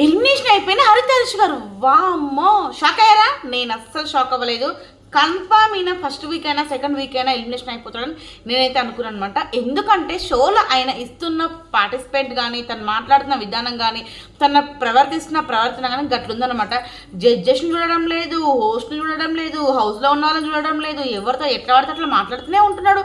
Elimination అయిపోయిన హరితేష్ గారు. వామ్మో, షాక్ అయ్యారా? నేను అస్సలు షాక్ అవ్వలేదు. కన్ఫామ్ అయినా ఫస్ట్ వీక్ అయినా సెకండ్ వీక్ అయినా ఎలిమినేషన్ అయిపోతాడని నేనైతే అనుకున్నాను అనమాట. ఎందుకంటే షోలో ఆయన ఇస్తున్న పార్టిసిపేట్ కానీ, తను మాట్లాడుతున్న విధానం కానీ, తన ప్రవర్తిస్తున్న ప్రవర్తన కానీ గట్లుందనమాట. జడ్జెస్ని చూడడం లేదు, హోస్ట్ని చూడడం లేదు, హౌస్లో ఉన్న వాళ్ళని చూడడం లేదు, ఎవరితో ఎట్లా పడితే అట్లా మాట్లాడుతూనే ఉంటున్నాడు.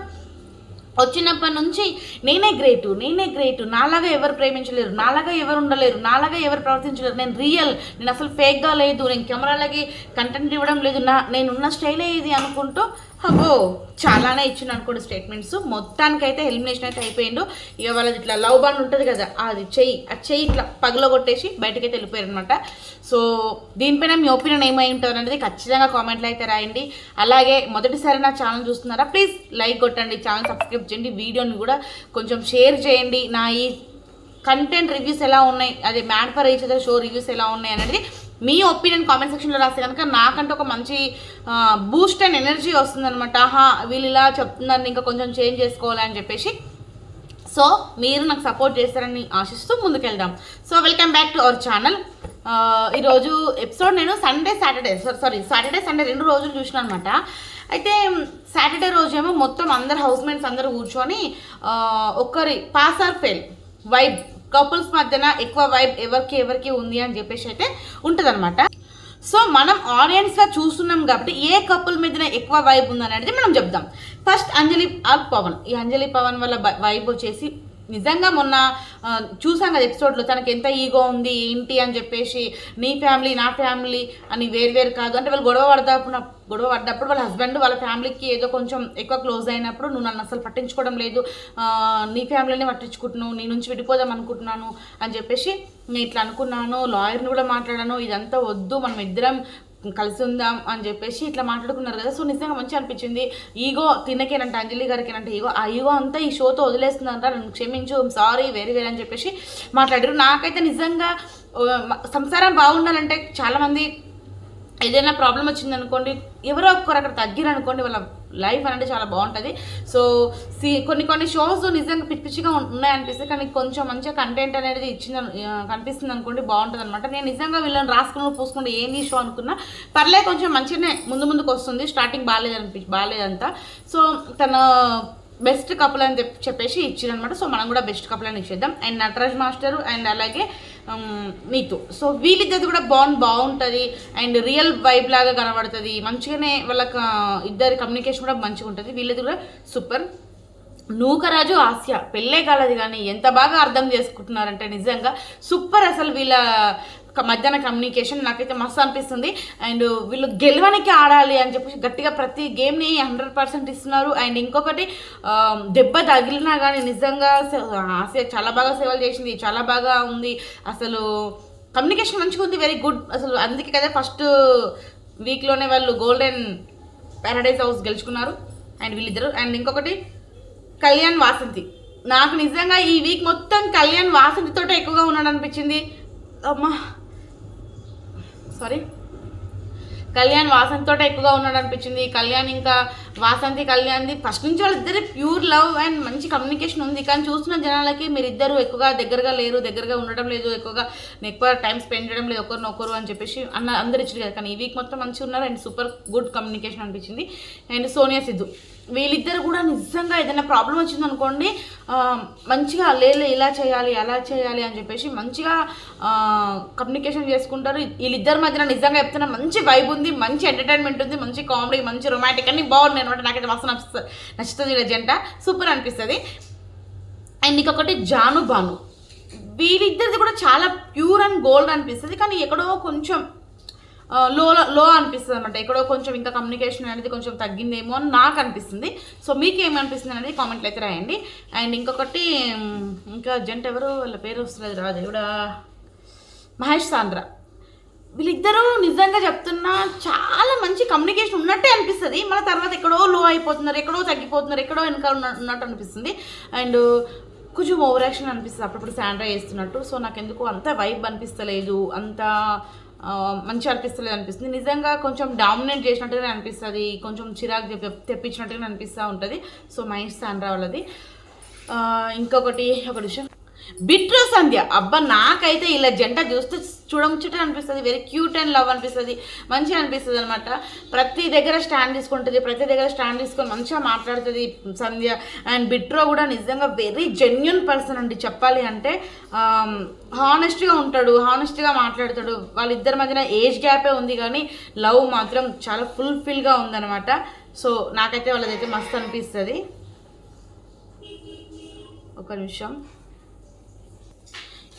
వచ్చినప్పటి నుంచి నేనే గ్రేటు, నాలాగా ఎవరు ప్రేమించలేరు, నాలాగా ఎవరు ఉండలేరు, నాలాగా ఎవరు ప్రవర్తించలేరు, నేను రియల్, నేను అసలు ఫేక్గా లేదు, నేను కెమెరాలకి కంటెంట్ ఇవ్వడం లేదు, నేనున్న స్టైలే ఇది అనుకుంటూ అబ్బో చాలానే ఇచ్చిండు అనుకోండి స్టేట్మెంట్స్. మొత్తానికైతే ఎలిమినేషన్ అయితే అయిపోయిండు. ఇక వాళ్ళది ఇట్లా లవ్ బాండ్ ఉంటుంది కదా, అది చెయ్యి ఇట్లా పగలో కొట్టేసి బయటకైతే వెళ్ళిపోయారు అనమాట. సో దీనిపైన మీ ఒపీనియన్ ఏమై ఉంటుంది అనేది ఖచ్చితంగా కామెంట్లో అయితే రాయండి. అలాగే మొదటిసారి నా ఛానల్ చూస్తున్నారా, ప్లీజ్ లైక్ కొట్టండి, ఛానల్ సబ్స్క్రైబ్ చేయండి, వీడియోని కూడా కొంచెం షేర్ చేయండి. నా ఈ కంటెంట్ రివ్యూస్ ఎలా ఉన్నాయి, అదే mad for each other show reviews ఎలా ఉన్నాయి అనేది మీ ఒపీనియన్ కామెంట్ సెక్షన్లో రాస్తే కనుక నాకంటే ఒక మంచి బూస్ట్ అండ్ ఎనర్జీ వస్తుందనమాట. వీళ్ళు ఇలా చెప్తున్నారు, ఇంకా కొంచెం చేంజ్ చేసుకోవాలని చెప్పేసి. సో మీరు నాకు సపోర్ట్ చేస్తారని ఆశిస్తూ ముందుకెళ్దాం. So welcome back to our channel. ఈరోజు ఎపిసోడ్ నేను సాటర్డే సండే 2 రోజులు చూసిన అనమాట. అయితే సాటర్డే రోజేమో మొత్తం అందరు హౌస్మేట్స్ అందరూ కూర్చొని ఒకరి pass or fail vibe, couples మధ్యన ఎక్కువ వైబ్ ఎవరికి ఉంది అని చెప్పేసి అయితే ఉంటుంది అనమాట. సో మనం ఆడియన్స్గా చూస్తున్నాం కాబట్టి ఏ కపుల్ మీదనే ఎక్కువ వైబ్ ఉందనేది మనం చెప్దాం. First Anjali or Pavan. ఈ అంజలి పవన్ వల్ల వైబ్ వచ్చేసి నిజంగా మొన్న చూసాం కదా ఎపిసోడ్లో, తనకి ఎంత ఈగో ఉంది ఏంటి అని చెప్పేసి, నీ ఫ్యామిలీ నా ఫ్యామిలీ అని వేరు కాదు అంటే వాళ్ళు గొడవ పడ్డప్పుడు వాళ్ళ హస్బెండ్ వాళ్ళ ఫ్యామిలీకి ఏదో కొంచెం ఎక్కువ క్లోజ్ అయినప్పుడు నువ్వు నన్ను అసలు పట్టించుకోవడం లేదు, నీ ఫ్యామిలీనే పట్టించుకుంటున్నావు, నీ నుంచి విడిపోదాం అనుకుంటున్నాను అని చెప్పేసి నేను ఇట్లా అనుకున్నాను, లాయర్ని కూడా మాట్లాడాను, ఇదంతా వద్దు, మనం ఇద్దరం కలిసి ఉందాం అని చెప్పేసి ఇట్లా మాట్లాడుకున్నారు కదా. సో నిజంగా మంచిగా అనిపించింది. ఈగో తినకేనంట, అంజలి గారికేనంట ఈగో, ఆ ఈగో అంతా ఈ షోతో వదిలేస్తుందంట, నన్ను క్షమించు, సారీ వేరే అని చెప్పేసి మాట్లాడారు. నాకైతే నిజంగా సంసారం బాగుండాలంటే చాలామంది ఏదైనా ప్రాబ్లం వచ్చిందనుకోండి, ఎవరో ఒక్కరు అక్కడ తగ్గిరనుకోండి, వాళ్ళ లైఫ్ అనేది చాలా బాగుంటుంది. సో కొన్ని షోస్ నిజంగా పిచ్చిగా ఉన్నాయనిపిస్తుంది, కానీ కొంచెం మంచిగా కంటెంట్ అనేది కనిపిస్తుంది అనుకోండి, బాగుంటుంది అనమాట. నేను నిజంగా వీళ్ళని రాసుకుని పూసుకుంటే ఏంది షో అనుకున్నా, పర్లేదు కొంచెం మంచిగానే ముందుకు వస్తుంది. స్టార్టింగ్ బాగాలేదంతా. సో తన బెస్ట్ కపుల్ అని చెప్పేసి ఇచ్చారనమాట. సో మనం కూడా బెస్ట్ కపుల్ అని ఇచ్చేద్దాం. అండ్ నటరాజ్ మాస్టరు అండ్ అలాగే నీతు. సో వీళ్ళిద్దరిది కూడా బాగుంటుంది అండ్ రియల్ వైబ్ లాగా కనబడుతుంది. మంచిగానే వాళ్ళకి ఇద్దరి కమ్యూనికేషన్ కూడా మంచిగా ఉంటుంది. వీళ్ళది కూడా సూపర్. నూకరాజు ఆసియ పెళ్ళే కాలేదు కానీ ఎంత బాగా అర్థం చేసుకుంటున్నారంటే నిజంగా సూపర్. అసలు వీళ్ళ మధ్యాహ్న కమ్యూనికేషన్ నాకైతే మస్తు అనిపిస్తుంది. అండ్ వీళ్ళు గెలవడానికి ఆడాలి అని చెప్పేసి గట్టిగా ప్రతి గేమ్ని 100% ఇస్తున్నారు. అండ్ ఇంకొకటి దెబ్బ తగిలినా కానీ నిజంగా ఆసియా చాలా బాగా సేవలు చేసింది, చాలా బాగా ఉంది. అసలు కమ్యూనికేషన్ మంచిగా ఉంది, వెరీ గుడ్. అసలు అందుకే కదా ఫస్ట్ వీక్లోనే వాళ్ళు గోల్డెన్ ప్యారడైజ్ హౌస్ గెలుచుకున్నారు అండ్ వీళ్ళిద్దరు. అండ్ ఇంకొకటి కళ్యాణ్ వాసంతి. నాకు నిజంగా ఈ వీక్ మొత్తం కళ్యాణ్ వాసంతితో ఎక్కువగా ఉన్నాడు అనిపించింది. కళ్యాణ్ వాసంతితో ఎక్కువగా ఉన్నాడు అనిపించింది. కళ్యాణ్ ఇంకా వాసంతి కళ్యాణ్ది ఫస్ట్ నుంచి వాళ్ళిద్దరి ప్యూర్ లవ్ అండ్ మంచి కమ్యూనికేషన్ ఉంది. కానీ చూస్తున్న జనాలకి మీరిద్దరు ఎక్కువగా దగ్గరగా ఉండడం లేదు, ఎక్కువ టైం స్పెండ్ చేయడం లేదు ఒకరు అని చెప్పేసి అందరు ఇచ్చారు కదా. కానీ ఈ వీక్ మొత్తం మంచిగా ఉన్నారు అండ్ సూపర్ గుడ్ కమ్యూనికేషన్ అనిపించింది. అండ్ సోనియా సిద్ధు వీళ్ళిద్దరు కూడా నిజంగా ఏదైనా ప్రాబ్లం వచ్చిందనుకోండి, మంచిగా ఇలా చేయాలి అలా చేయాలి అని చెప్పేసి మంచిగా కమ్యూనికేషన్ చేసుకుంటారు. వీళ్ళిద్దరి మధ్యన నిజంగా చెప్తున్నా మంచి వైబ్ ఉంది, మంచి ఎంటర్టైన్మెంట్ ఉంది, మంచి కామెడీ, మంచి రొమాంటిక్ అన్ని బాగున్నాయి అనమాట. నాకైతే మస్తు నచ్చుతుంది వీళ్ళ జంట, సూపర్ అనిపిస్తుంది. అండ్ ఇంకొకటి జాను బాను. వీళ్ళిద్దరిది కూడా చాలా ప్యూర్ అండ్ గోల్డ్ అనిపిస్తుంది, కానీ ఎక్కడో కొంచెం లో అనిపిస్తుంది అనమాట. ఎక్కడో కొంచెం ఇంకా కమ్యూనికేషన్ అనేది కొంచెం తగ్గిందేమో అని నాకు అనిపిస్తుంది. సో మీకు ఏమనిపిస్తుంది అనేది కామెంట్లు అయితే రాయండి. అండ్ ఇంకొకటి ఇంకా జంట ఎవరు, వాళ్ళ పేరు వస్తుంది రాదు కూడా, మహేష్ సాంద్ర. వీళ్ళిద్దరూ నిజంగా చెప్తున్నా చాలా మంచి కమ్యూనికేషన్ ఉన్నట్టే అనిపిస్తుంది. మన తర్వాత ఎక్కడో లో అయిపోతున్నారు, ఎక్కడో తగ్గిపోతున్నారు, ఎక్కడో వెనక ఉన్నట్టు అనిపిస్తుంది. అండ్ కొంచెం ఓవర్ యాక్షన్ అనిపిస్తుంది అప్పుడప్పుడు శాండ్రా చేస్తున్నట్టు. సో నాకు ఎందుకు అంత వైబ్ అనిపిస్తలేదు, అంత మంచిగా అనిపిస్తుంది. నిజంగా కొంచెం డామినేట్ చేసినట్టుగా అనిపిస్తుంది, కొంచెం చిరాకు తెప్పించినట్టుగా అనిపిస్తూ ఉంటుంది. సో మహేష్ సాండ్రా వాళ్ళది. ఇంకొకటి ఒక విషయం, బిట్రో సంధ్య, అబ్బా నాకైతే ఇలా జంట చూస్తే చూడముచ్చట అనిపిస్తుంది, వెరీ క్యూట్ అండ్ లవ్ అనిపిస్తుంది, మంచిగా అనిపిస్తుంది అనమాట. ప్రతి దగ్గర స్టాండ్ తీసుకుంటుంది, ప్రతి దగ్గర స్టాండ్ తీసుకొని మంచిగా మాట్లాడుతుంది సంధ్య. అండ్ బిట్రో కూడా నిజంగా వెరీ జెన్యున్ పర్సన్ అండి చెప్పాలి అంటే. హానెస్ట్గా ఉంటాడు, హానెస్ట్గా మాట్లాడతాడు. వాళ్ళిద్దరి మధ్యన ఏజ్ గ్యాపే ఉంది కానీ లవ్ మాత్రం చాలా ఫుల్ఫిల్గా ఉందన్నమాట. సో నాకైతే వాళ్ళదైతే మస్తు అనిపిస్తుంది. ఒక నిమిషం.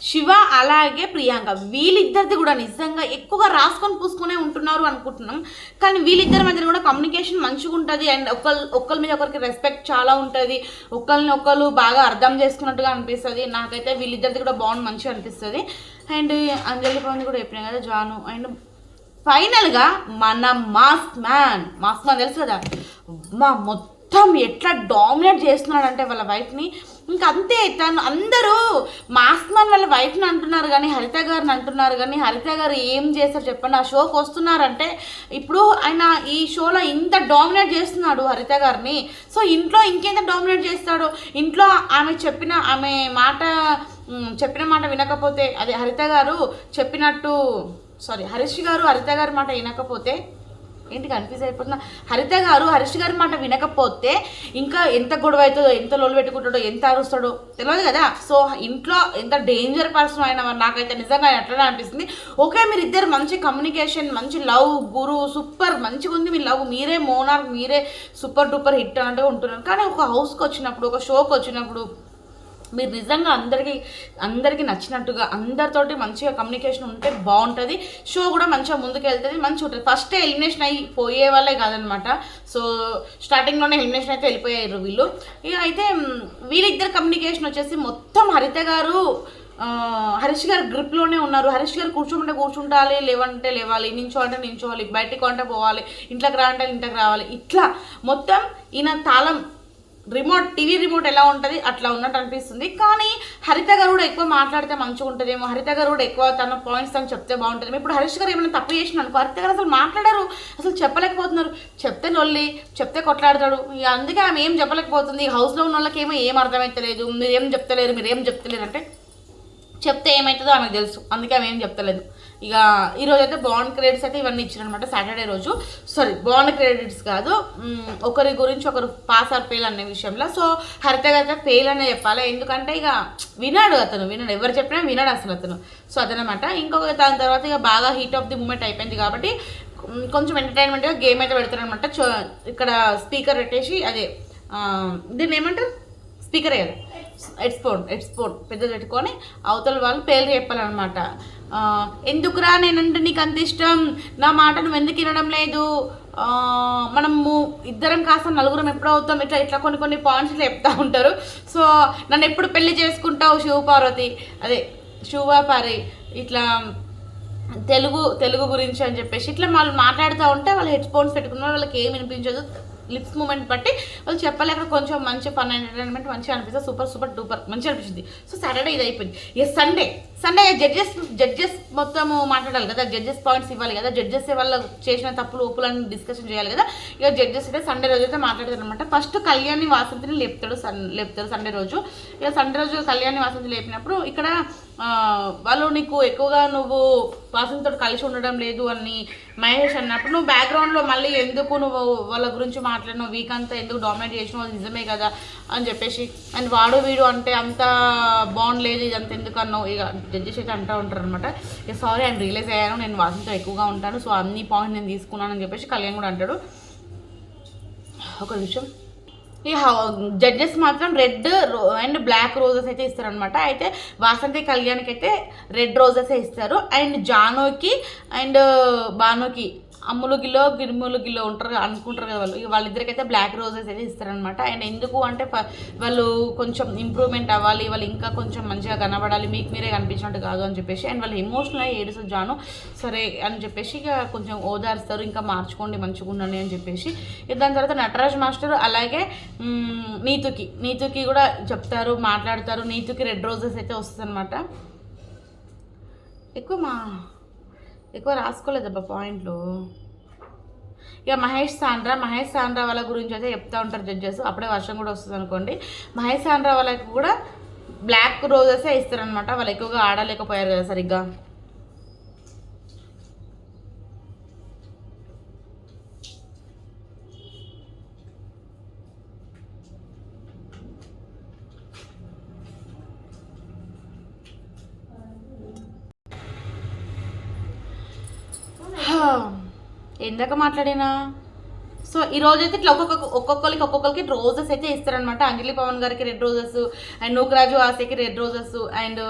శివ అలాగే ప్రియాంక వీళ్ళిద్దరిది కూడా నిజంగా ఎక్కువగా రాసుకొని పూసుకునే ఉంటున్నారు అనుకుంటున్నాం, కానీ వీళ్ళిద్దరి మధ్య కూడా కమ్యూనికేషన్ మంచిగా ఉంటుంది. అండ్ ఒకరి మీద ఒకరికి రెస్పెక్ట్ చాలా ఉంటుంది, ఒకరిని ఒకరు బాగా అర్థం చేసుకున్నట్టుగా అనిపిస్తుంది. నాకైతే వీళ్ళిద్దరిది కూడా బాగుంది, మంచిగా అనిపిస్తుంది. అండ్ అంజలి పవన్ కూడా చెప్పినా కదా, జాను. అండ్ ఫైనల్గా మన మాస్క్ మ్యాన్ తెలుసు కదా, మా మొత్తం ఎట్లా డామినేట్ చేస్తున్నాడంటే వాళ్ళ వైఫ్ని. ఇంకా అంతే, తను అందరూ మాస్క్ మ్యాన్ వాళ్ళ వైఫ్ని అంటున్నారు కానీ హరిత గారిని అంటున్నారు కానీ హరిత గారు ఏం చేస్తారు చెప్పండి. ఆ షోకి వస్తున్నారంటే ఇప్పుడు ఆయన ఈ షోలో ఇంత డామినేట్ చేస్తున్నాడు హరిత గారిని, సో ఇంట్లో ఇంకెంత డామినేట్ చేస్తాడు. ఇంట్లో ఆమె చెప్పిన మాట వినకపోతే, అదే హరిత గారు చెప్పినట్టు హరీష్ గారు హరిత గారి మాట వినకపోతే, ఏంటి కన్ఫ్యూజ్ అయిపోతున్నా, హరిత గారు హరీష్ గారి మాట వినకపోతే ఇంకా ఎంత గొడవ అవుతుందో, ఎంత లోలు పెట్టుకుంటాడో, ఎంత అరుస్తాడో తెలియదు కదా. సో ఇంట్లో ఎంత డేంజర్ పర్సన్ అయినా నాకైతే నిజంగా అట్లనే అనిపిస్తుంది. ఓకే, మీరు ఇద్దరు మంచి కమ్యూనికేషన్, మంచి లవ్, గురు సూపర్ మంచిగా ఉంది మీ లవ్, మీరే మోనార్క్, మీరే సూపర్ డూపర్ హిట్ అన్నట్టుగా ఉంటున్నారు. కానీ ఒక హౌస్కి వచ్చినప్పుడు, ఒక షోకి వచ్చినప్పుడు మీరు నిజంగా అందరికీ నచ్చినట్టుగా అందరితోటి మంచిగా కమ్యూనికేషన్ ఉంటే బాగుంటుంది. షో కూడా మంచిగా ముందుకు వెళ్తుంది, మంచిగా ఉంటుంది. ఫస్టే ఎలిమినేషన్ పోయే వాళ్ళే కాదనమాట. సో స్టార్టింగ్లోనే ఎలిమినేషన్ అయితే వెళ్ళిపోయారు వీళ్ళు. ఇక అయితే వీళ్ళిద్దరు కమ్యూనికేషన్ వచ్చేసి మొత్తం హరిత గారు హరీష్ గారు గ్రిప్లోనే ఉన్నారు. హరీష్ గారు కూర్చోమంటే కూర్చుంటాలి, లేవంటే లేవాలి, నించోంటే నించోవాలి, బయటికి అంటే పోవాలి, ఇంట్లోకి రా అంటే ఇంట్లోకి రావాలి. ఇట్లా మొత్తం ఈయన తాళం టీవీ రిమోట్ ఎలా ఉంటుంది అట్లా ఉన్నట్టు అనిపిస్తుంది. కానీ హరిత గారు కూడా ఎక్కువ మాట్లాడితే మంచిగా ఉంటుందేమో, హరిత గారు కూడా ఎక్కువ తన పాయింట్స్ తను చెప్తే బాగుంటుంది. ఇప్పుడు హరీష్ గారు ఏమైనా తప్పు చేసిన అనుకో, హరిత గారు అసలు మాట్లాడారు, అసలు చెప్పలేకపోతున్నారు. చెప్తే నొల్లి, చెప్తే కొట్లాడతాడు. అందుకే ఆమె ఏం చెప్పలేకపోతుంది. హౌస్లో ఉన్న వాళ్ళకి ఏం అర్థమవుతలేదు, మీరేం చెప్తలేరు అంటే చెప్తే ఏమవుతుందో ఆమెకు తెలుసు, అందుకే ఆమె ఏం చెప్తలేదు. ఇక ఈరోజు అయితే బాండ్ క్రెడిట్స్ అయితే ఇవన్నీ ఇచ్చారనమాట సాటర్డే రోజు. బాండ్ క్రెడిట్స్ కాదు, ఒకరి గురించి ఒకరు పాస్ ఆర్ ఫెయిల్ అనే విషయంలో. సో హరిత గారు ఫెయిల్ అనే చెప్పాలి, ఎందుకంటే ఇక వినాడు, ఎవరు చెప్పినా వినాడు అసలు అతను. సో అదనమాట. ఇంకొక దాని తర్వాత ఇక బాగా హీట్ ఆఫ్ ది మూమెంట్ అయిపోయింది కాబట్టి కొంచెం ఎంటర్టైన్మెంట్గా గేమ్ అయితే పెడతారనమాట. ఇక్కడ స్పీకర్ పెట్టేసి, అదే దీన్ని ఏమంటారు, స్పీకరే కదా, హెడ్స్పోన్ పెద్దది పెట్టుకొని అవతల వాళ్ళు పేర్లు చెప్పాలన్నమాట. ఎందుకురా నేనంటే నీకు అంత ఇష్టం, నా మాట నువ్వు ఎందుకు వినడం లేదు, మనము ఇద్దరం కాస్త నలుగురం ఎప్పుడు అవుతాం, ఇట్లా కొన్ని పాయింట్స్ ఇట్లా చెప్తూ ఉంటారు. సో నన్ను ఎప్పుడు పెళ్లి చేసుకుంటావు శివపారి ఇట్లా తెలుగు గురించి అని చెప్పేసి ఇట్లా వాళ్ళు మాట్లాడుతూ ఉంటే వాళ్ళు హెడ్ఫోన్స్ పెట్టుకున్నారు, వాళ్ళకి ఏం వినిపించదు. లిప్స్ మూమెంట్ బట్టి వాళ్ళు చెప్పలేక కొంచెం మంచి ఫన్ ఎంటర్టైన్మెంట్ మంచిగా అనిపిస్తుంది, సూపర్ డూపర్ మంచిగా అనిపిస్తుంది. సో సాటర్డే ఇది అయిపోయింది. సండే జడ్జెస్ మొత్తము మాట్లాడాలి కదా, జడ్జెస్ పాయింట్స్ ఇవ్వాలి కదా, జడ్జెస్ వాళ్ళు చేసిన తప్పులు ఒప్పులను డిస్కషన్ చేయాలి కదా. ఇక జడ్జెస్ అయితే సండే రోజు అయితే మాట్లాడతారు అనమాట. ఫస్ట్ కళ్యాణి వాసంతిని లేపుతారు సండే రోజు. ఇక సండే రోజు కళ్యాణి వాసంతి లేపినప్పుడు ఇక్కడ వాళ్ళు నీకు ఎక్కువగా నువ్వు వాసంతితో కలిసి ఉండడం లేదు అని మహేష్ అన్నప్పుడు, నువ్వు బ్యాక్గ్రౌండ్లో మళ్ళీ ఎందుకు నువ్వు వాళ్ళ గురించి మాట్లాడినావు, వీక్ అంతా ఎందుకు డామినేట్ చేసినావు, అది నిజమే కదా అని చెప్పేసి, అండ్ వీడు అంటే అంత బాగుండలేదు, ఇదంతా ఎందుకు అన్నావు. ఇక జడ్జెస్ అయితే అంటూ ఉంటారు అనమాట. ఇక సారీ ఆయన రియలైజ్ అయ్యాను, నేను వాసంతో ఎక్కువగా ఉంటాను, సో అన్ని పాయింట్ నేను తీసుకున్నాను అని చెప్పేసి కళ్యాణ్ కూడా అంటాడు. ఒక నిమిషం. ఈ జడ్జెస్ మాత్రం రెడ్ అండ్ బ్లాక్ రోజెస్ అయితే ఇస్తారనమాట. అయితే వాసంతి కళ్యాణ్కి అయితే రెడ్ రోజెస్ ఇస్తారు. అండ్ జానుకి అండ్ భానుకి అమ్ములు గిలో గిరుములు గిలో అనుకుంటారు కదా వాళ్ళు, వాళ్ళిద్దరికైతే బ్లాక్ రోజెస్ అయితే ఇస్తారనమాట. అండ్ ఎందుకు అంటే వాళ్ళు కొంచెం ఇంప్రూవ్మెంట్ అవ్వాలి, వాళ్ళు ఇంకా కొంచెం మంచిగా కనబడాలి, మీకు మీరే కనిపించినట్టు కాదు అని చెప్పేసి. అండ్ వాళ్ళు ఎమోషనల్ అయ్యి ఏడుస్తారు జాను, సరే అని చెప్పేసి ఇక కొంచెం ఓదారుస్తారు, ఇంకా మార్చుకోండి మంచిగా ఉండండి అని చెప్పేసి. దాని తర్వాత నటరాజ్ మాస్టర్ అలాగే నీతుకి కూడా చెప్తారు, మాట్లాడతారు. నీతుకి రెడ్ రోజెస్ అయితే వస్తుంది అనమాట. ఎక్కువ రాసుకోలేదబ్బా పాయింట్లు. ఇక మహేష్ సాండ్రా వాళ్ళ గురించి అయితే చెప్తూ ఉంటారు జడ్జెస్. అప్పుడే వర్షం కూడా వస్తుంది అనుకోండి. మహేష్ సాండ్రా వాళ్ళకి కూడా బ్లాక్ రోజెసే ఇస్తారనమాట. వాళ్ళు ఎక్కువగా ఆడలేకపోయారు కదా సరిగ్గా. ఎందాక మాట్లాడినా. సో ఈ రోజు అయితే ఇట్లా ఒక్కొక్కరికి రోజెస్ అయితే ఇస్తారనమాట. అంజలి పవన్ గారికి రెడ్ రోజెస్, అండ్ నూకరాజు ఆశకి రెడ్ రోజెస్, అండ్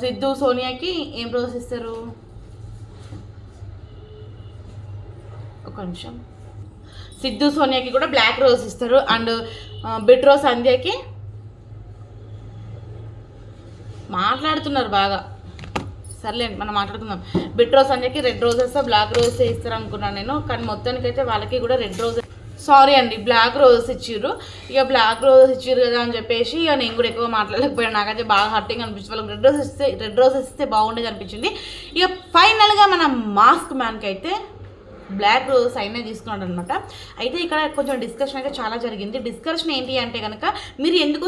సిద్ధు సోనియాకి ఏం రోజెస్ ఇస్తారు, ఒక నిమిషం, సిద్ధు సోనియాకి కూడా బ్లాక్ రోజ్ ఇస్తారు. అండ్ బిట్రో సంధ్యకి మాట్లాడుతున్నారు బాగా, సర్లేండి మనం మాట్లాడుకుందాం. బిట్రో సంధ్యకి రెడ్ రోజెస్ బ్లాక్ రోజెస్ ఇస్తారు అనుకున్నాను నేను, కానీ మొత్తానికి అయితే వాళ్ళకి కూడా రెడ్ రోజెస్, సారీ అండి బ్లాక్ రోజెస్ ఇచ్చిర్రు. ఇక బ్లాక్ రోజెస్ ఇచ్చిర్రు కదా అని చెప్పేసి ఇక నేను కూడా ఎక్కువ మాట్లాడలేకపోయాను. నాకైతే బాగా హర్టింగ్ అనిపించింది. వాళ్ళకి రెడ్ రోజెస్ ఇస్తే బాగుండేది అనిపించింది. ఇక ఫైనల్గా మన మాస్క్ మ్యాన్కి అయితే బ్లాక్ రోజెస్ అయినా తీసుకున్నాడు అనమాట. అయితే ఇక్కడ కొంచెం డిస్కషన్ అయితే చాలా జరిగింది. డిస్కషన్ ఏంటి అంటే కనుక, మీరు ఎందుకు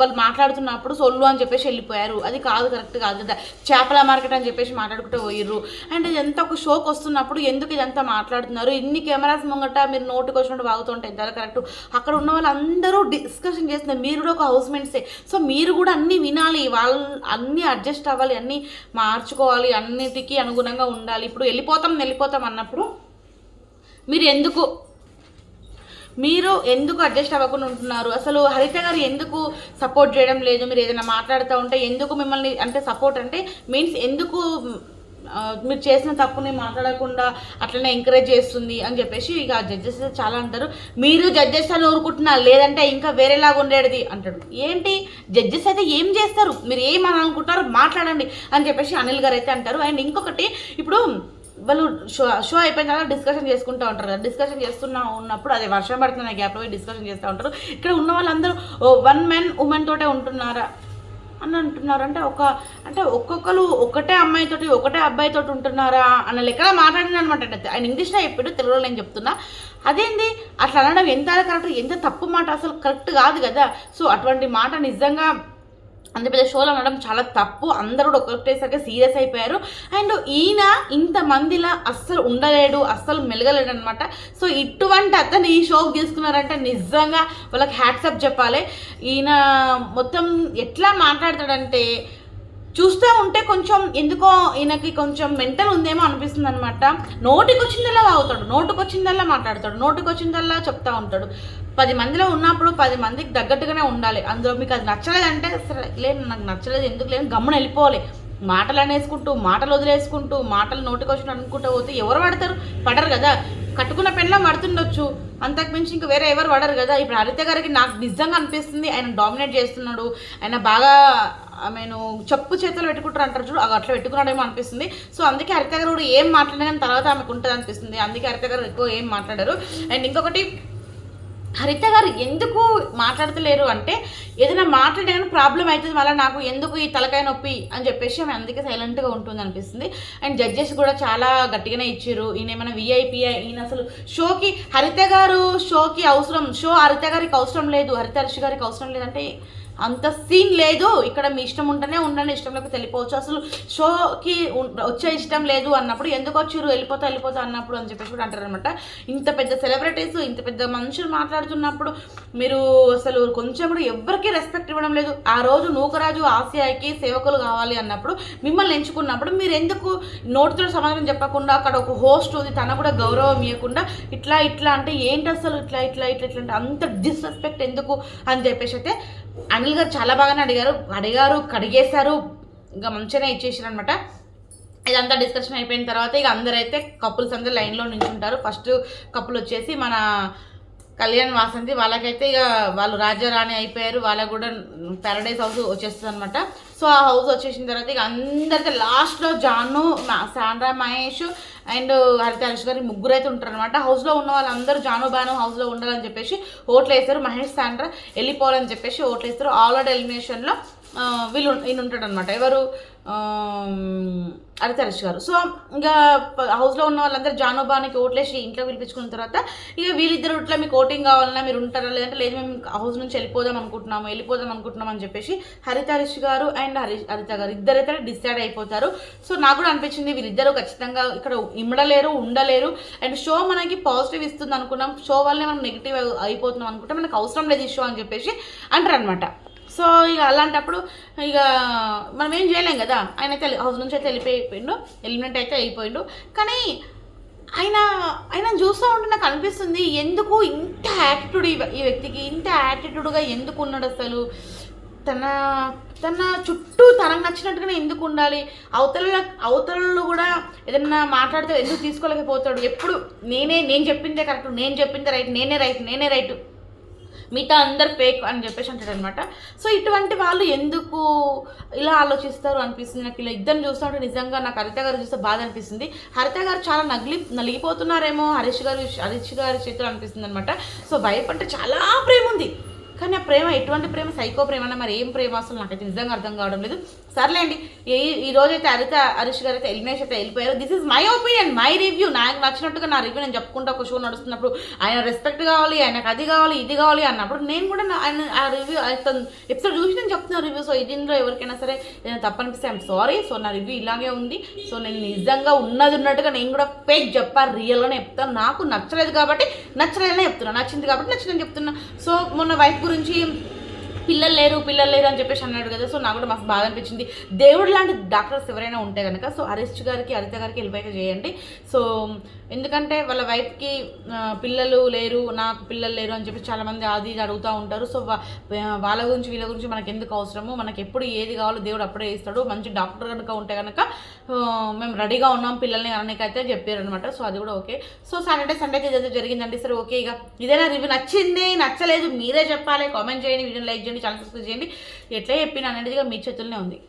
వాళ్ళు మాట్లాడుతున్నప్పుడు సొల్లు అని చెప్పేసి వెళ్ళిపోయారు, అది కాదు, కరెక్ట్ కాదు కదా, చేపల మార్కెట్ అని చెప్పేసి మాట్లాడుకుంటూ పోయిర్రు. అండ్ ఇదంతా ఒక షోకి వస్తున్నప్పుడు ఎందుకు ఇదంతా మాట్లాడుతున్నారు, ఇన్ని కెమెరాస్ ముంగట మీరు నోటికి వచ్చినట్టు వాగుతుంటే ఎంత కరెక్ట్. అక్కడ ఉన్న వాళ్ళందరూ డిస్కషన్ చేస్తున్నారు, మీరు కూడా ఒక హౌస్ మేట్సే, సో మీరు కూడా అన్నీ వినాలి, వాళ్ళు అన్నీ అడ్జస్ట్ అవ్వాలి, అన్నీ మార్చుకోవాలి, అన్నిటికీ అనుగుణంగా ఉండాలి. ఇప్పుడు వెళ్ళిపోతాం అన్నప్పుడు మీరు ఎందుకు అడ్జస్ట్ అవ్వకుండా ఉంటున్నారు, అసలు హరిత గారు ఎందుకు సపోర్ట్ చేయడం లేదు, మీరు ఏదైనా మాట్లాడుతూ ఉంటే ఎందుకు మిమ్మల్ని, అంటే సపోర్ట్ అంటే మీన్స్ ఎందుకు మీరు చేసిన తప్పుని మాట్లాడకుండా అట్లనే ఎంకరేజ్ చేస్తుంది అని చెప్పేసి ఇక జడ్జెస్ చాలా అంటారు. మీరు జడ్జెస్ అని ఊరుకుంటున్నారు, లేదంటే ఇంకా వేరేలాగా ఉండేది అంటాడు. ఏంటి జడ్జెస్ అయితే ఏం చేస్తారు, మీరు ఏమని అనుకుంటారు మాట్లాడండి అని చెప్పేసి అనిల్ గారు అయితే అంటారు. అండ్ ఇంకొకటి, ఇప్పుడు వాళ్ళు షో అయిపోయిన తర్వాత డిస్కషన్ చేసుకుంటూ ఉంటారు కదా, డిస్కషన్ ఉన్నప్పుడు అదే వర్షం పడుతున్న గ్యాప్లో పోయి డిస్కషన్ చేస్తూ ఉంటారు. ఇక్కడ ఉన్న వాళ్ళందరూ వన్ మ్యాన్ ఉమెన్ తోటే ఉంటున్నారా అని అంటున్నారు. అంటే ఒక్కొక్కరు ఒకటే అమ్మాయితోటి ఒకటే అబ్బాయితోటి ఉంటున్నారా అన్న లెక్కగా మాట్లాడిన అనమాట. ఆయన ఇంగ్లీష్లో చెప్పాడు, తెలుగులో నేను చెప్తున్నా. అదేంది అట్లా అనడం ఎంత కరెక్ట్, ఎంత తప్పు మాట, అసలు కరెక్ట్ కాదు కదా. సో అటువంటి మాట నిజంగా అంత పెద్ద షోలో అనడం చాలా తప్పు. అందరూ కూడా ఒకటేసరిగా సీరియస్ అయిపోయారు. అండ్ ఈయన ఇంతమందిలా అస్సలు ఉండలేడు, అస్సలు మెలగలేడు అనమాట. సో ఇటువంటి అతను ఈ షోకి తీసుకున్నారంటే నిజంగా వాళ్ళకి హ్యాట్సప్ చెప్పాలి. ఈయన మొత్తం ఎట్లా మాట్లాడతాడంటే చూస్తూ ఉంటే కొంచెం ఎందుకో ఈయనకి కొంచెం మెంటల్ ఉందేమో అనిపిస్తుంది అనమాట. నోటికి వచ్చిందల్లా వాగుతాడు, నోటికి వచ్చిందల్లా మాట్లాడతాడు, నోటికి వచ్చిందల్లా చెప్తా ఉంటాడు. 10 మందిలో ఉన్నప్పుడు 10 మందికి తగ్గట్టుగానే ఉండాలి. అందులో మీకు అది నచ్చలేదంటే సరే, లేదు నాకు నచ్చలేదు ఎందుకు లేదు గమ్మున వెళ్ళిపోవాలి. మాటలు అనేసుకుంటూ మాటలు వదిలేసుకుంటూ మాటలు నోటికి వచ్చిన అనుకుంటూ పోతే ఎవరు పడరు కదా. కట్టుకున్న పెళ్ళం పడుతుండొచ్చు, అంతకు మించి ఇంకా వేరే ఎవరు పడరు కదా. ఇప్పుడు హరిత గారికి నాకు నిజంగా అనిపిస్తుంది ఆయన డామినేట్ చేస్తున్నాడు, ఆయన బాగా ఆమెను చెప్పు చేతులు పెట్టుకుంటారు అంటారు చూడు, అట్లా పెట్టుకున్నాడేమో అనిపిస్తుంది. సో అందుకే హరిత గారు కూడా ఏం మాట్లాడినా కానీ తర్వాత ఆమెకు ఉంటుంది అనిపిస్తుంది. అందుకే హరిత గారు ఎక్కువ ఏం మాట్లాడారు. అండ్ ఇంకొకటి, హరిత గారు ఎందుకు మాట్లాడతలేరు అంటే ఏదైనా మాట్లాడే కానీ ప్రాబ్లం అవుతుంది, మళ్ళీ నాకు ఎందుకు ఈ తలకాయ నొప్పి అని చెప్పేసి ఆమె అందుకే సైలెంట్గా ఉంటుంది అనిపిస్తుంది. అండ్ జడ్జెస్ కూడా చాలా గట్టిగానే ఇచ్చారు. ఈయన ఏమైనా విఐపీ, ఈయన అసలు హరిత గారు షోకి అవసరం, హరిత గారికి అవసరం లేదు, హరిత హర్షి గారికి అవసరం లేదంటే అంత సీన్ లేదు. ఇక్కడ మీ ఇష్టం ఉంటేనే ఉండండి, ఇష్టం లేకపోతే వెళ్ళిపోవచ్చు. అసలు షోకి వచ్చే ఇష్టం లేదు అన్నప్పుడు ఎందుకు వచ్చారు వెళ్ళిపోతా అన్నప్పుడు అని చెప్పేసి కూడా అంటారనమాట. ఇంత పెద్ద సెలబ్రిటీస్, ఇంత పెద్ద మనుషులు మాట్లాడుతున్నప్పుడు మీరు అసలు కొంచెం కూడా ఎవరికి రెస్పెక్ట్ ఇవ్వడం లేదు. ఆ రోజు నూకరాజు ఆసియాకి సేవకులు కావాలి అన్నప్పుడు మిమ్మల్ని ఎంచుకున్నప్పుడు మీరు ఎందుకు నోటితో సమాధానం చెప్పకుండా అక్కడ ఒక హోస్ట్ ఉంది తన కూడా గౌరవం ఇవ్వకుండా ఇట్లా అంటే ఏంటి అసలు ఇట్లా అంటే అంత డిస్రెస్పెక్ట్ ఎందుకు అని చెప్పేసి అయితే అనిల్ గారు చాలా బాగానే అడిగారు, కడిగేశారు, ఇంకా మంచిగానే ఇచ్చేసారు అనమాట. ఇదంతా డిస్కషన్ అయిపోయిన తర్వాత ఇక అందరైతే కపుల్స్ అందరూ లైన్లో నించుంటారు. ఫస్ట్ కపుల్ వచ్చేసి మన కళ్యాణ్ వాసంతి, వాళ్ళకైతే ఇక వాళ్ళు రాజారాణి అయిపోయారు, వాళ్ళకు కూడా ప్యారడైజ్ హౌస్ వచ్చేస్తుంది అనమాట. సో ఆ హౌస్ వచ్చేసిన తర్వాత ఇక అందరికీ లాస్ట్లో జాను, సాండ్రా, మహేష్ అండ్ హరిత హరీష్ గారి ముగ్గురు అయితే ఉంటారు అనమాట. హౌస్లో ఉన్న వాళ్ళందరూ జాను బాను హౌస్లో ఉండాలని చెప్పేసి ఓట్లు వేస్తారు. మహేష్, సాండ్రా వెళ్ళిపోవాలని చెప్పేసి ఓట్లు వేస్తారు. ఆల్రెడీ ఎలిమినేషన్లో ఈయన ఉంటాడు అనమాట. ఎవరు హరిత హరీష్ గారు. సో ఇంకా హౌస్లో ఉన్న వాళ్ళందరూ జానోబానికి ఓట్లేసి ఇంట్లో పిలిపించుకున్న తర్వాత ఇక వీళ్ళిద్దరు ఇట్లా మీకు ఓటింగ్ కావాలన్నా మీరు ఉంటారా, లేదంటే లేదు మేము హౌస్ నుంచి వెళ్ళిపోదాం అనుకుంటున్నాం అని చెప్పేసి హరిత హరీష్ గారు అండ్ హరిత గారు ఇద్దరైతే డిసైడ్ అయిపోతారు. సో నాకు కూడా అనిపించింది వీళ్ళిద్దరూ ఖచ్చితంగా ఇక్కడ ఇమ్మడలేరు, ఉండలేరు. అండ్ షో మనకి పాజిటివ్ ఇస్తుంది అనుకున్నాం, షో వల్లనే మనం నెగిటివ్ అయిపోతున్నాం అనుకుంటే మనకు అవసరం లేదు ఈ షో అని చెప్పేసి అంటారు అనమాట. సో ఇక అలాంటప్పుడు ఇక మనం ఏం చేయలేం కదా. ఆయన అయితే హౌస్ నుంచి అయితే వెళ్ళిపోయిండు, ఎలిమినేట్ అయితే అయిపోయిండు. కానీ ఆయన చూస్తూ ఉంటే నాకు అనిపిస్తుంది ఎందుకు ఇంత యాటిట్యూడ్ ఈ వ్యక్తికి, ఇంత యాటిట్యూడ్గా ఎందుకు ఉన్నాడు అసలు. తన చుట్టూ తనకు నచ్చినట్టుగానే ఎందుకు ఉండాలి. అవతలలో కూడా ఏదన్నా మాట్లాడితే ఎందుకు తీసుకోలేకపోతాడు. ఎప్పుడు నేను చెప్పిందే కరెక్ట్, నేను చెప్పిందే రైట్, నేనే రైట్, మిగతా అందరు ఫేక్ అని చెప్పేసి అంటాడు అనమాట. సో ఇటువంటి వాళ్ళు ఎందుకు ఇలా ఆలోచిస్తారు అనిపిస్తుంది నాకు. ఇలా ఇద్దరిని చూస్తూ ఉంటే నిజంగా నాకు హరిత గారు చూస్తే బాధ అనిపిస్తుంది. హరిత గారు చాలా నలిగిపోతున్నారేమో హరీష్ గారి చేతులు అనిపిస్తుంది అనమాట. సో వైఫ్ అంటే చాలా ప్రేమ ఉంది, కానీ ఆ ప్రేమ ఎటువంటి ప్రేమ, సైకో ప్రేమ అన్న మరి ఏం ప్రేమ అసలు నాకైతే నిజంగా అర్థం కావడం లేదు. సర్లేండి, ఈ రోజైతే హరీష్ గారు అయితే ఎలిమినేషన్ అయితే వెళ్ళిపోయారు. This is my opinion, my review. నాకు నచ్చినట్టుగా నా రివ్యూ నేను చెప్పుకుంటా. ఒక షో నడుస్తున్నప్పుడు ఆయన రెస్పెక్ట్ కావాలి, ఆయనకు అది కావాలి, ఇది కావాలి అన్నప్పుడు నేను కూడా ఆయన ఆ రివ్యూ ఎపిసోడ్ చూసి నేను చెప్తున్నాను రివ్యూ. సో దీనిలో ఎవరికైనా సరే నేను తప్పనిపిస్తే ఐఎమ్ సారీ. సో నా రివ్యూ ఇలాగే ఉంది. సో నేను నిజంగా ఉన్నట్టుగా నేను కూడా ఫేక్ చెప్పాను, రియల్గానే చెప్తాను. నాకు నచ్చలేదు కాబట్టి నచ్చలేదనే చెప్తున్నాను, నచ్చింది కాబట్టి నచ్చిందని చెప్తున్నా. సో మొన్న వైఫ్ గురించి పిల్లలు లేరు అని చెప్పేసి అన్నాడు కదా. సో నాకు కూడా మస్తు బాధ అనిపించింది. దేవుడు లాంటి డాక్టర్స్ ఎవరైనా ఉంటే కనుక సో హరీష్ గారికి, హరిత గారికి హెల్ప్ చేయండి. సో ఎందుకంటే వాళ్ళ వైఫ్కి నాకు పిల్లలు లేరు అని చెప్పి చాలామంది అది ఇది అడుగుతూ ఉంటారు. సో వాళ్ళ గురించి వీళ్ళ గురించి మనకు ఎందుకు అవసరము, మనకి ఎప్పుడు ఏది కావాలో దేవుడు అప్పుడే ఇస్తాడు. మంచి డాక్టర్ కనుక ఉంటే కనుక మేము రెడీగా ఉన్నాం పిల్లల్ని అనకైతే చెప్పారనమాట. సో అది కూడా ఓకే. సో సండే ఇదైతే జరిగిందండి. సరే ఓకే, ఇక ఇదైనా రివ్యూ నచ్చింది నచ్చలేదు మీరే చెప్పాలి, కామెంట్ చేయండి, వీడియోని లైక్ చేయండి, ఛానల్ సబ్స్క్రైబ్ చేయండి. ఎట్లా చెప్పిన అనేది మీ చేతుల్లోనే ఉంది.